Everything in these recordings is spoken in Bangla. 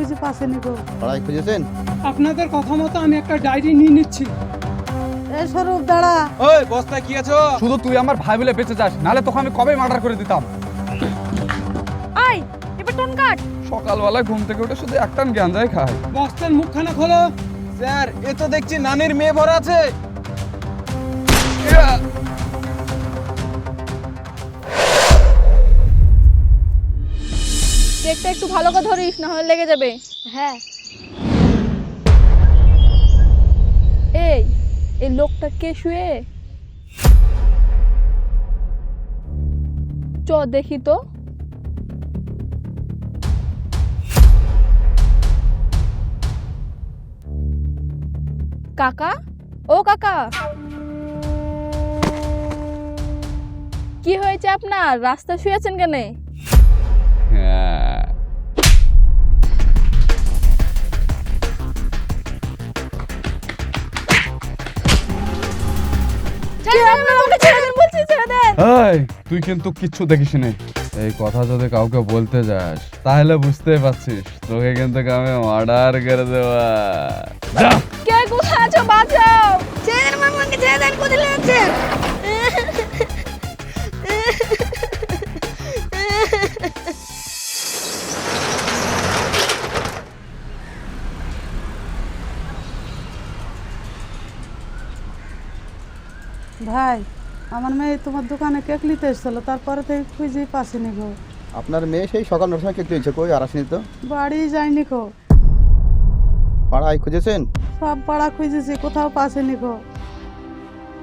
খুঁজে পাসেনি গো। পাড়ায় খুঁজেছেন? আপনাদের কথা মতো আমি একটা ডায়েরি নিয়ে নিচ্ছি। এই স্বরূপ দাঁড়া। ওই বস্তায় কি আছো? শুধু তুই আমার ভাই বলে বেঁচে যাস, নালে তোকে আমি কবে মার্ডার করে দিতাম। আয় এবার টোন কাট। সকালবেলায় ঘুম থেকে উঠে শুধু একটান গাঁজাই খায়। বস্তার মুখখানা খোলো। স্যার এ তো দেখছি নানির মেয়ে ভরা আছে। কেকটা একটু ভালো করে ধরিস, না হলে লেগে যাবে। হ্যাঁ এই এই লোকটা কে শুয়ে? চ দেখি তো। কাকা, ও কাকা, কি হয়েছে আপনার? রাস্তা শুয়েছেন কেন? হ্যাঁ, ছেড়ে দেন, আমাকে ছেড়ে দেন বলছি, ছেড়ে দেন। এই তুই কিন্তু কিচ্ছু দেখিস নে। এই কথা যদি কাউকে বলতে যাস তাহলে বুঝতে পারছিস তোকে কিন্তু আমি মার্ডার করে দেবা। যা। কে কোথায় আছো? বাঁচাও! ছেড়ে দেন আমাকে, ছেড়ে দেন। কোথায় লাগছে? ভাই, আমার মেয়ে তোমার দোকানে কেক নিতে এসেছিল, তারপরে থেকে খুঁজেই পাসেনি গো। আপনার মেয়ে সেই সকাল 9টার সময় কেক দিয়েছে, কই আর আসেনি তো। বাড়ি যায়নি গো। পাড়ায় খুঁজেছেন? সব পাড়া খুঁজেছি, কোথাও পাসেনি গো।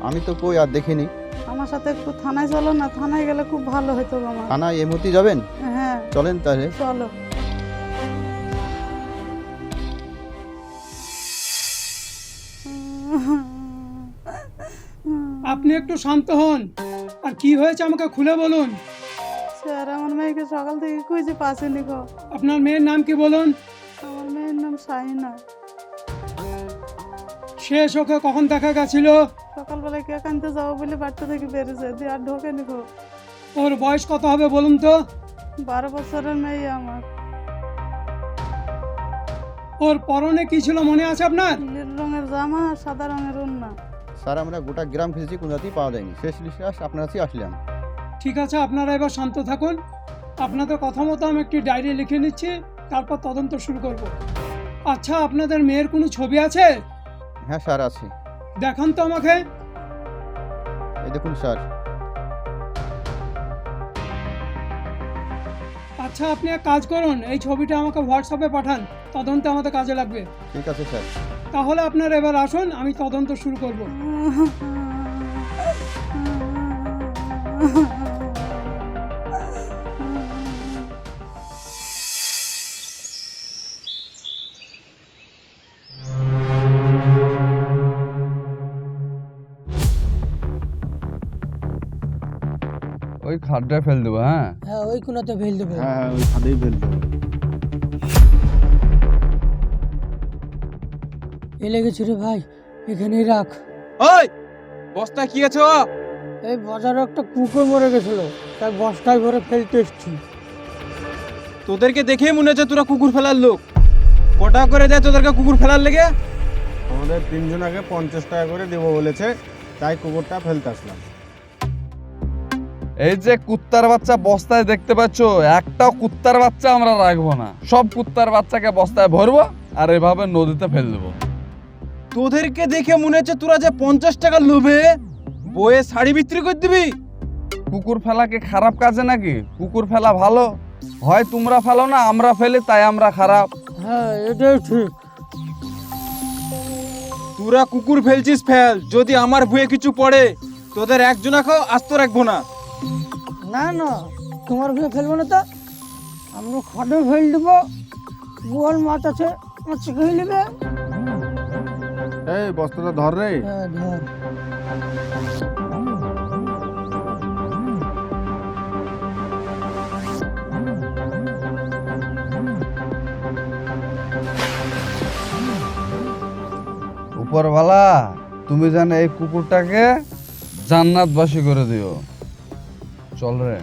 আমি তো কই আর দেখিনি। আমার সাথে একটু থানায় চলো না, থানায় গেলে খুব ভালো হতো গো আমার। থানায় এই মুহূর্তে যাবেন? হ্যাঁ চলেন তাহলে। চলো। আপনি একটু শান্ত হন। আর কি হয়েছে আমাকে খুলে বলুন। স্যার, আমার মেয়েকে সকাল থেকে খুঁজে পাসেনি গো। আপনার মেয়ের নাম কি বলুন? আমার মেয়ের নাম সাইনা। শেষ ওকে কখন দেখা গেছিল? সকালবেলায় কেক আনতে যাবো বলে বাড়িতে থেকে বেরিয়েছে, দিয়ে আর ঢোকেনি গো। ওর বয়স কত হবে বলুন তো? 12 বছরের মেয়ে আমার। ওর পরনে কি ছিল মনে আছে আপনার? নীল রঙের জামা আর সাদা রঙের ওড়না। স্যার আমরা গোটা গ্রাম খুঁজেছি, কোনো জাতি পাওয়া যায়নি। শেষ লিস্টে আপনার কাছেই আসলাম। ঠিক আছে, আপনারা এবার শান্ত থাকুন। আপনাদের কথা মতো আমি একটি ডায়েরি লিখে নিচ্ছি, তারপর তদন্ত শুরু করব। আচ্ছা, আপনাদের মেয়ের কোনো ছবি আছে? হ্যাঁ স্যার আছে। দেখান তো আমাকে। এই দেখুন স্যার। আচ্ছা, আপনি এক কাজ করুন, এই ছবিটা আমাকে হোয়াটসঅ্যাপে পাঠান, তদন্তে আমাদের কাজে লাগবে। ঠিক আছে স্যার। তাহলে আপনারা এবার আসুন, আমি তদন্ত শুরু করব। ওই খাড্ডায় ফেল দেবো। হ্যাঁ, হ্যাঁ ওই কোনাতে ফেল দেবো। হ্যাঁ ওই খাদেই ফেলবো। এ লেগেছে রে ভাই, এখানেই রাখ। ওই বস্তায় কি আছো? এই বাজারে একটা কুকুর মরে গেছিল, তাই বস্তায় ভরে ফেলতে এসছি। তোদেরকে দেখেই মনে হচ্ছে তোরা কুকুর ফেলার লোক। কটা করে দেয় তোদেরকে কুকুর ফেলার লেগে? আমাদের 3 জন আগে 50 টাকা করে দেবো বলেছে, তাই কুকুরটা ফেলতে আসলাম। এই যে কুত্তার বাচ্চা বস্তায় দেখতে পাচ্ছ, একটাও কুত্তার বাচ্চা আমরা রাখবো না। সব কুত্তার বাচ্চাকে বস্তায় ভরবো আর এভাবে নদীতে ফেল দেবো। তোদেরকে দেখে মনে হচ্ছে তোরা যে 50 টাকার লোভে বইয়ে শাড়ি বিক্রি করে দিবি। কুকুর ফেলা কি খারাপ কাজে নাকি? কুকুর ফেলা ভালো। হয় তোমরা ফেলো না, আমরা ফেলি তাই আমরা খারাপ। হ্যাঁ এটাই ঠিক। তোরা কুকুর ফেলছিস ফেল, যদি আমার বইয়ে কিছু পড়ে তোদের একজনাকেও আস্ত রাখবো না। না না, তোমার ভুয়ে ফেলবো না তো, আমরা খাদে ফেল দেবো। গোয়াল মাছ আছে, মাছ খেয়ে নেবে। এই বস্তাটা ধর রে। হ্যাঁ ধর। উপরওয়ালা তুমি জানো এই কুকুরটাকে জান্নাতবাসী করে দিও। চল রে।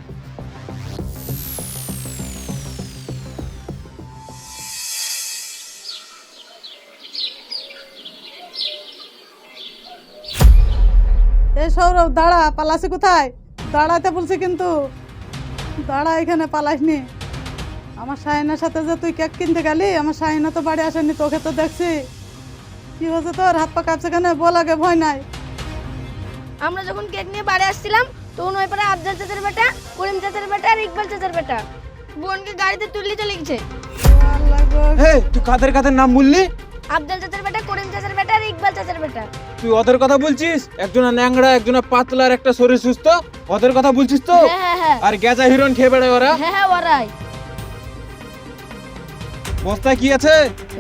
এই সৌরভ দাঁড়া, পালাসি কোথায়? দাঁড়াতে বলছি কিন্তু, দাঁড়া, এখানে পালাসনি। আমার শাহিনের সাথে যে তুই কেক কিনতে গেলি, আমার শাহিনা তো বাড়ি আসেনি, তোকে তো দেখছি। কি হয়েছে তোর? হাত পা কাঁপছে কেন? বল আগে, ভয় নাই। আমরা যখন কেক নিয়ে বাড়ি আসছিলাম তখন ওই পারে আফজাল চাচার বেটা, করিম চাচার বেটা আর ইকবাল চাচার বেটা বোনকে গাড়িতে তুললি চলে গেছে। আল্লাহ গো। হে, তুই কাদের কাদের নাম বললি? আফজাল চাচার বেটা, করিম চাচার বেটা আর ইকবাল চাচার বেটা। তুই ওদের কথা বলছিস? একজনা ন্যাংড়া, একজনা পাতলা আর একটা শরীর সুস্থ, ওদের কথা বলছিস তো? হ্যাঁ। আর গেজা হিরোইন খেয়ে বেড়ায় ওরা। হ্যাঁ ওরাই। বস্তায় কি আছে?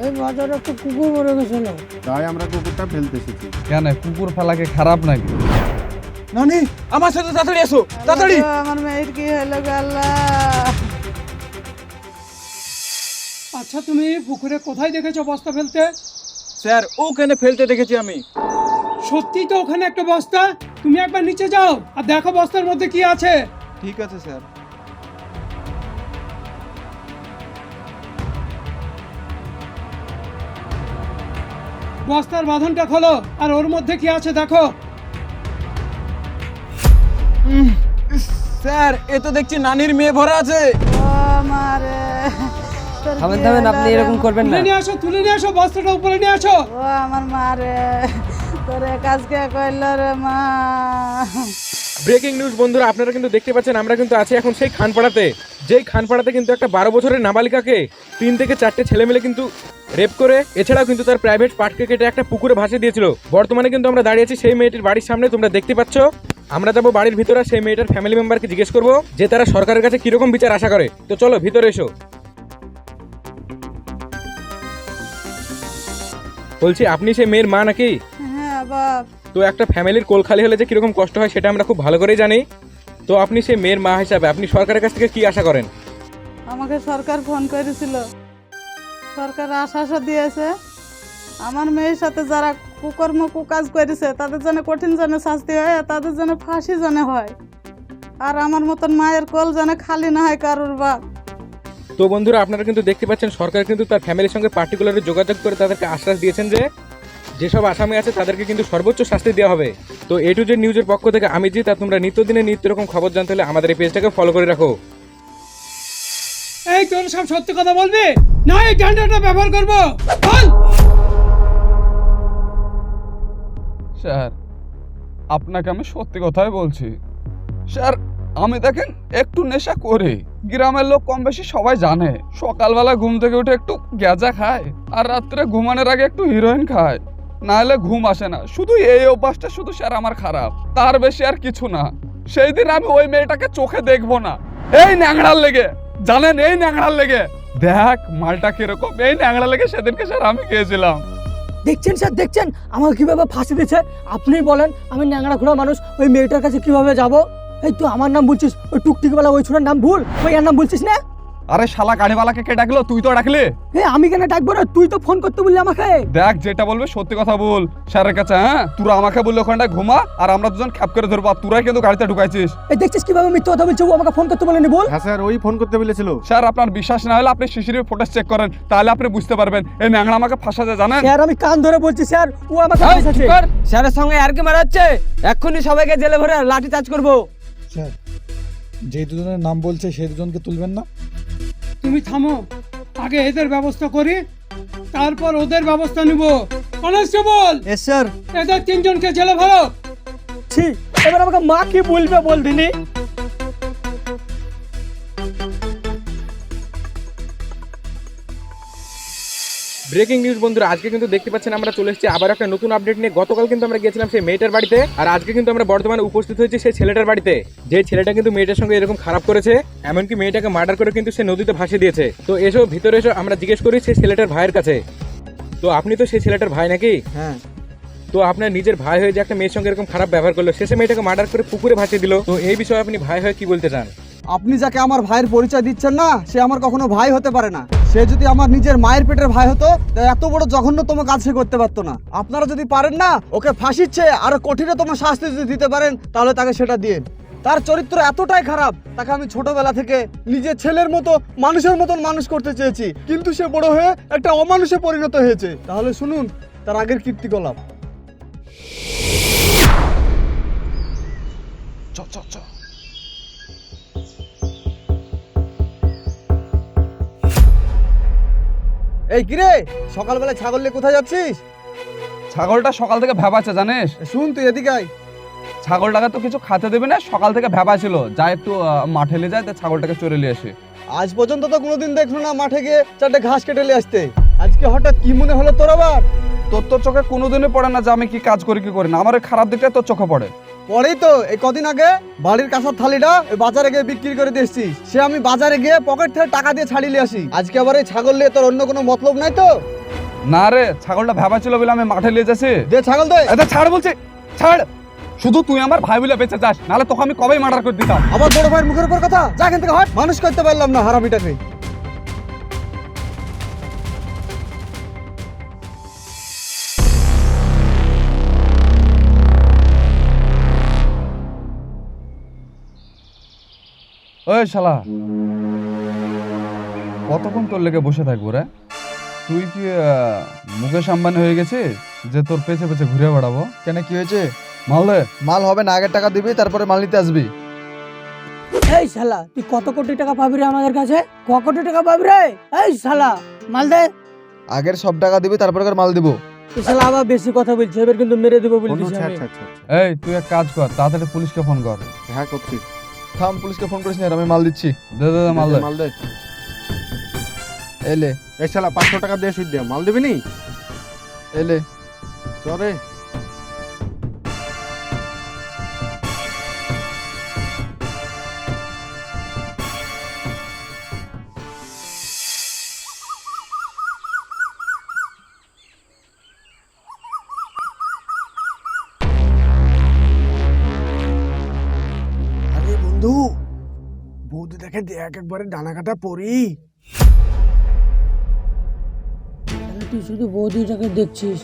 এই বাজারে একটা কুকুর মরে গেছিল। তাই আমরা কুকুরটা ফেলতে এসেছি। কেন কুকুর ফেলাকে খারাপ নাকি? নানি, আমার সাথে তাড়াতাড়ি এসো, তাড়াতাড়ি। আল্লাহ গো, আমার মেয়ের কি হলো গো আল্লাহ? আচ্ছা, তুমি পুকুরে কোথায় দেখেছো বস্তা ফেলতে? স্যার, ওখানে ফেলতে দেখেছি আমি। সত্যি তো ওখানে একটা বস্তা। তুমি একবার নিচে যাও আর দেখো বস্তার মধ্যে কি আছে। ঠিক আছে স্যার। বস্তার বাঁধনটা খোলো আর ওর মধ্যে কি আছে দেখো। স্যার, এ তো দেখছি নানির মেয়ে ভরা আছে। ও মারে, তোর কি থামেন, হলো আপনি রে? এরকম করবেন না। তুলে নিয়ে আসো বস্তাটা উপরে নিয়ে আসো। ও আমার মারে, তোরে কাজকে কইল রে মা। ব্রেকিং নিউজ বন্ধুরা, আপনারা কিন্তু দেখতে পাচ্ছেন আমরা কিন্তু আছি এখন সেই খানপাড়াতে, যেই খানপাড়াতে কিন্তু একটা 12 বছরের নাবালিকাকে 3 থেকে 4টে ছেলে মিলে কিন্তু রেপ করে, এছাড়াও কিন্তু তার প্রাইভেট পার্টকে কেটে একটা পুকুরে ভাসিয়ে দিয়েছিল। বর্তমানে কিন্তু আমরা দাঁড়িয়ে আছি সেই মেয়েটির বাড়ির সামনে, তোমরা দেখতে পাচ্ছ। আমরা যাবো বাড়ির ভিতরে, সেই মেয়েটার ফ্যামিলি মেম্বারকে জিজ্ঞেস করবো যে তারা সরকারের কাছে কিরকম বিচার আশা করে। তো চলো ভিতরে এসো। বলছি, আপনি সেই মেয়ের মা নাকি? হ্যাঁ বাপ। তো একটা ফ্যামিলির কোল খালি হলে যে কিরকম কষ্ট হয় সেটা আমরা খুব ভালো করেই জানি। তো আপনি সেই মেয়ের মা হিসাবে আপনি সরকারের কাছ থেকে কি আশা করেন? আমাকে সরকার ফোন করেছিল, সরকার আশ্বাস দিয়েছে আমার মেয়ের সাথে যারা কুকর্ম কুকাজ করেছে তাদের জন্য কঠিন জন্য শাস্তি হয়, আর তাদের জন্য ফাঁসি যেন হয়, আর আমার মতন মায়ের কোল যেন খালি না হয় কারোর বাপ। তো বন্ধুরা, আপনারা কিন্তু দেখতে পাচ্ছেন সরকার কিন্তু তার ফ্যামিলির সঙ্গে পার্টিকুলারলি যোগাযোগ করে তাদেরকে আশ্বাস দিয়েছেন যে যেসব আসামি আছে তাদেরকে কিন্তু সর্বোচ্চ শাস্তি দেওয়া হবে। তো A to Z নিউজের পক্ষ থেকে আমি জি, তা তোমরা নিত্যদিনে নিত্য রকম খবর জানতে হলে আমাদের এই পেজটাকে ফলো করে রাখো। এই তোর সব সত্যি কথা বলবি না এই ডান্ডাটা ব্যবহার করবো? বল। স্যার, আপনাকে আমি সত্যি কথাই বলছি। স্যার, আমি দেখেন একটু নেশা করি, গ্রামের লোক কম বেশি সবাই জানে। সকালবেলা ঘুম থেকে উঠে একটু গ্যাজা খায়, আর রাত্রে ঘুমানোর আগে একটু হিরোইন খায়, না হলে ঘুম আসে না। শুধু এই অভ্যাসটা শুধু স্যার আমার খারাপ, তার বেশি আর কিছু না। সেই দিন আমি ওই মেয়েটাকে চোখে দেখবো না, এই ন্যাংড়ার লেগে, জানেন, এই ন্যাংড়ার লেগে। দেখ মালটা কিরকম, এই ন্যাংড়া লেগে সেদিনকে স্যার আমি গিয়েছিলাম। দেখছেন স্যার, দেখছেন আমাকে কিভাবে ফাঁসি দিচ্ছে। আপনিই বলেন, আমি ন্যাংরা ঘোড়া মানুষ, ওই মেয়েটার কাছে কিভাবে যাব? এই তুই আমার নাম বলছিস, ওই টুকটিকওয়ালা ওই ছোটার নাম ভুল, ওই এর নাম বলছিস না? আরে শালা গাড়িওয়ালাকে কে ডাকলো? তুই তো ডাকলি। আমি কেন ডাকবো না? তুই তো ফোন করতে বললি আমাকে। দেখ, যেটা বলবে সত্যি কথা বল স্যারের কাছে। হ্যাঁ, তোরা আমাকে বললে ওখানটা ঘুমা, আর আমরা দুজন খ্যাপ করে ধরবো, আর তোরাই কিন্তু গাড়িতে ঢুকাইছিস। এই দেখছিস কিভাবে মিথ্যা কথা বলছে? ও আমাকে ফোন করতে বলেনি বল। হ্যাঁ স্যার, ওই ফোন করতে বলেছিল। স্যার, আপনার বিশ্বাস না হলে আপনি সিসিটিভি ফুটেজ চেক করেন, তাহলে আপনি বুঝতে পারবেন এই ন্যাংরা আমাকে ফাঁসাতে, জানেন। স্যার, আমি কান ধরে বলছি স্যার, ও আমাকে ফাঁসাচ্ছে। স্যারের সঙ্গে আর কি মারাচ্ছে? এক্ষুনি সবাইকে জেলে ভরে লাঠি চার্জ করবো। স্যার, যে দুজনের নাম বলছে সেই দুজনকে তুলবেন না? তুমি থামো, আগে এদের ব্যবস্থা করি, তারপর ওদের ব্যবস্থা নিব। Constable, S sir. এদের 3 জনকে জেলে ভরো। ছি, এবার আমাকে মা কি বলবে বল দিনি। ব্রেকিং নিউজ বন্ধুরা, আজকে কিন্তু দেখতে পাচ্ছেন আমরা চলে এসেছি আবার একটা নতুন আপডেট নিয়ে। গতকাল কিন্তু আমরা গিয়েছিলাম সেই মেয়েটার বাড়িতে, আর আজকে কিন্তু আমরা বর্তমানে উপস্থিত হয়েছি সেই ছেলেটার বাড়িতে, যে ছেলেটা কিন্তু মেয়েটার সঙ্গে এরকম খারাপ করেছে, এমনকি মেয়েটাকে মার্ডার করে কিন্তু সে নদীতে ভাসিয়ে দিয়েছে। তো এসো ভিতরে এসো, আমরা জিজ্ঞেস করি সেই ছেলেটার ভাইয়ের কাছে। তো আপনি তো সেই ছেলেটার ভাই নাকি? হ্যাঁ। তো আপনার নিজের ভাই হয়ে যে একটা মেয়ের সঙ্গে এরকম খারাপ ব্যবহার করলো, শেষে মেয়েটাকে মার্ডার করে পুকুরে ভাসিয়ে দিল, তো এই বিষয়ে আপনি ভাই হয়ে কি বলতে চান? আপনি যাকে আমার ভাইয়ের পরিচয় দিচ্ছেন না, সে আমার কখনো ভাই হতে পারে না। সে যদি আমার নিজের মায়ের পেটের ভাই হতো, এত বড় জঘন্যতম কাজ সে করতে পারতো না। আপনারা যদি পারেন না, ওকে ফাঁসিচ্ছে আরো কঠিনতম শাস্তি যদি দিতে পারেন, তাহলে তাকে সেটা দিন। তার চরিত্র এতটাই খারাপ, তাকে আমি ছোটবেলা থেকে নিজের ছেলের মতো মানুষের মতন মানুষ করতে চেয়েছি, কিন্তু সে বড় হয়ে একটা অমানুষে পরিণত হয়েছে। তাহলে শুনুন তার আগের কীর্তিকলাপ। চ এই কিরে সকালবেলা ছাগল নিয়ে কোথায় যাচ্ছিস? ছাগলটা সকাল থেকে ভেবাচ্ছে জানিস? শুন তুই এদিকে আয়। ছাগলটাকে তো কিছু খেতে দেবে না, সকাল থেকে ভেবাছিল, যাই একটু মাঠে নিয়ে যায়, ছাগলটাকে চড়ে নিয়ে আসে। আজ পর্যন্ত তো কোনোদিন দেখলো না মাঠে গিয়ে 4টে ঘাস কেটে নিয়ে আসতে। আজকে হঠাৎ কি মনে হলো তোর আবার? তোর চোখে কোনোদিনই পড়ে না যে আমি কি কাজ করি কি করি না, আমার ওই খারাপ দিকটা তোর চোখে পড়ে। পরেই তো এই কদিন আগে বাড়ির কাঁসার থালিটা ওই বাজারে গিয়ে বিক্রি করে দিয়ে এসছিস। সে আমি বাজারে গিয়ে পকেট থেকে টাকা দিয়ে ছাড়িয়ে নিয়ে আসি। আজকে আবার এই ছাগল নিয়ে তোর অন্য কোনো মতলব নাই তো? না রে, ছাগলটা ভেবাছিল বলে আমি মাঠে নিয়ে যাচ্ছি। দে ছাগল দে। এটা ছাড় বলছি, ছাড়। শুধু তুই আমার ভাই বলে বেঁচে যাস, নাহলে তোকে আমি কবেই মার্ডার করে দিতাম। আবার বড় ভাইয়ের মুখের উপর কথা, যা এখান থেকে হট। মানুষ করতে পারলাম না হারামিটাকে। ওই শালা, কতক্ষণ তোর লেগে বসে থাকবো রে? তুই কি মুকেশ আম্বানি হয়ে গেছিস যে তোর পেছে পেছে ঘুরে বেড়াবো? কেন কি হয়েছে? মাল দে। মাল হবে না, আগের টাকা দিবি তারপরে মাল নিতে আসবি। এই শালা তুই কত কোটি টাকা পাবি রে আমাদের কাছে? ক কোটি টাকা পাবি রে? এই শালা মাল দে। আগের সব টাকা দিবি তারপরে মাল দিব। এই শালা আবার বেশি কথা বলছে, এবার কিন্তু মেরে দেবো বলছিস আমি। এই তুই এক কাজ কর, তাড়াতাড়ি পুলিশকে ফোন কর। হ্যাঁ করছি। থাম, পুলিশকে ফোন করিস না, আমি মাল দিচ্ছি। দে দে দে, মাল দে। মাল দে। এলে এই শালা 500 টাকা দিয়ে সুদ দে, মাল দিবি নি? এলে চরে আরে বন্ধু, বৌদি দেখে দেখ একবারে ডানা কাটা পড়ি। তুই শুধু বৌদিটাকে দেখছিস,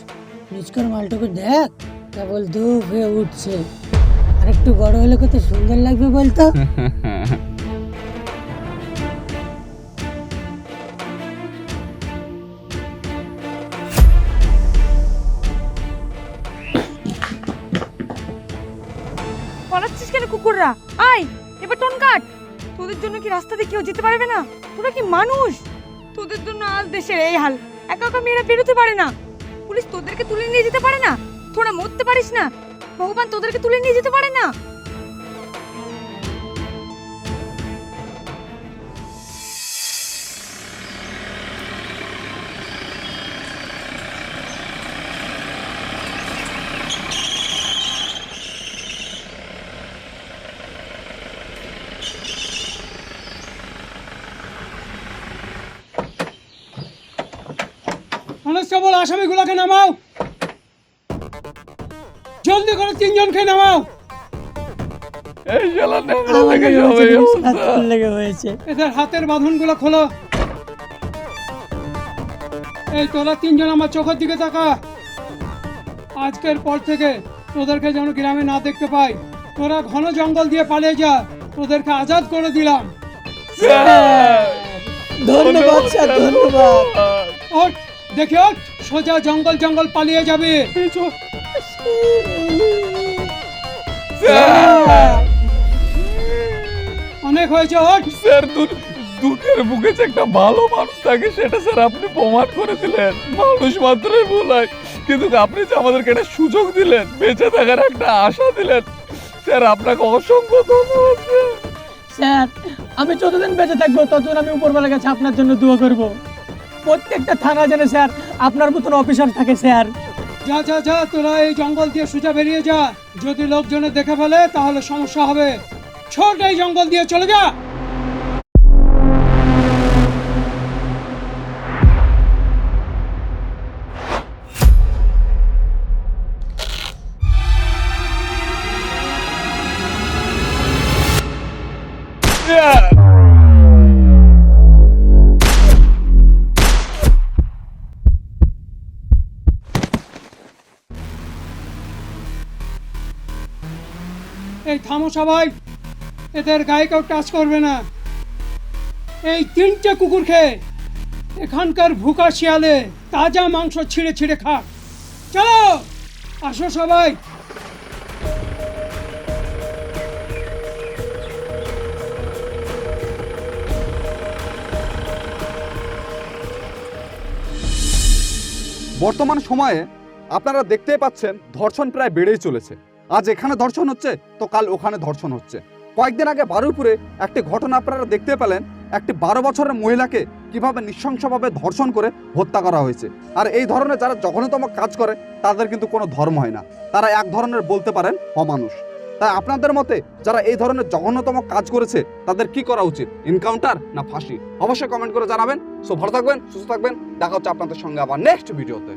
নিচকার মালটাকে দেখ, কেবল ধূপ হয়ে উঠছে। আর একটু বড় হলে কত সুন্দর লাগবে বলতো। পালাচ্ছিস কেন কুকুররা? আয় এবার টন কাট। তোদের জন্য কি রাস্তাতে কেউ যেতে পারবে না? তোরা কি মানুষ? তোদের জন্য আজ দেশের এই হাল। একা একা মেয়েরা বেরোতে পারে না, পুলিশ তোদেরকে তুলে নিয়ে যেতে পারে না, তোরা মরতে পারিস না, ভগবান তোদেরকে তুলে নিয়ে যেতে পারে না। কনস্টেবল, আসামিগুলোকে নামাও, জলদি করে 3 জনকে নামাও। এই শালা নেংড়া আমার থেকে লেগে সবাই হয়েছে, অবস্থা। তোর লেগে হয়েছে। এদের হাতের বাঁধনগুলো খোলো। এই তোরা 3 জন আমার চোখের দিকে তাকা। আজকের পর থেকে তোদেরকে যেন গ্রামে না দেখতে পাই। তোরা ঘন জঙ্গল দিয়ে পালিয়ে যা, তোদেরকে আজাদ করে দিলাম। ধন্যবাদ স্যার, ধন্যবাদ। ওঠ, দেখি ওঠ, সোজা জঙ্গল জঙ্গল পালিয়ে যাবে। অনেক হয়েছে, ওঠ। স্যার, দুঃখের বুকে যে একটা ভালো মানুষ থাকে সেটা স্যার আপনি প্রমাণ করে দিলেন। মানুষ মাত্রই ভুল হয়, কিন্তু আপনি যে আমাদেরকে একটা সুযোগ দিলেন, বেঁচে থাকার একটা আশা দিলেন, স্যার আপনাকে অসংখ্য ধন্যবাদ। স্যার, আমি যতদিন বেঁচে থাকবো ততদিন আমি উপরবেলা কাছে আপনার জন্য দোয়া করব। প্রত্যেকটা থানা যেন স্যার আপনার মতন অফিসার থাকে স্যার। যা যা যা, তোরা এই জঙ্গল দিয়ে সোজা বেরিয়ে যা। যদি লোকজনে দেখে ফেলে তাহলে সমস্যা হবে। ছোট এই জঙ্গল দিয়ে চলে যা। এই থামো সবাই, এদের গায়ে কেউ টাচ করবে না। এই 3টে কুকুর খেয়ে এখানকার ভুকা শিয়ালে তাজা মাংস ছিঁড়ে ছিঁড়ে খা। চলো, আসো সবাই। বর্তমান সময়ে আপনারা দেখতেই পাচ্ছেন ধর্ষণ প্রায় বেড়েই চলেছে। আজ এখানে ধর্ষণ হচ্ছে তো কাল ওখানে ধর্ষণ হচ্ছে। কয়েকদিন আগে বারুইপুরে একটি ঘটনা আপনারা দেখতে পেলেন, একটি 12 বছরের মহিলাকে কিভাবে নৃশংসভাবে ধর্ষণ করে হত্যা করা হয়েছে। আর এই ধরনের যারা জঘন্যতম কাজ করে তাদের কিন্তু কোনো ধর্ম হয় না, তারা এক ধরনের বলতে পারেন অমানুষ। তাই আপনাদের মতে যারা এই ধরনের জঘন্যতম কাজ করেছে তাদের কি করা উচিত, এনকাউন্টার না ফাঁসি? অবশ্যই কমেন্ট করে জানাবেন। সো ভালো থাকবেন, সুস্থ থাকবেন, দেখা হচ্ছে আপনাদের সঙ্গে আবার নেক্সট ভিডিওতে।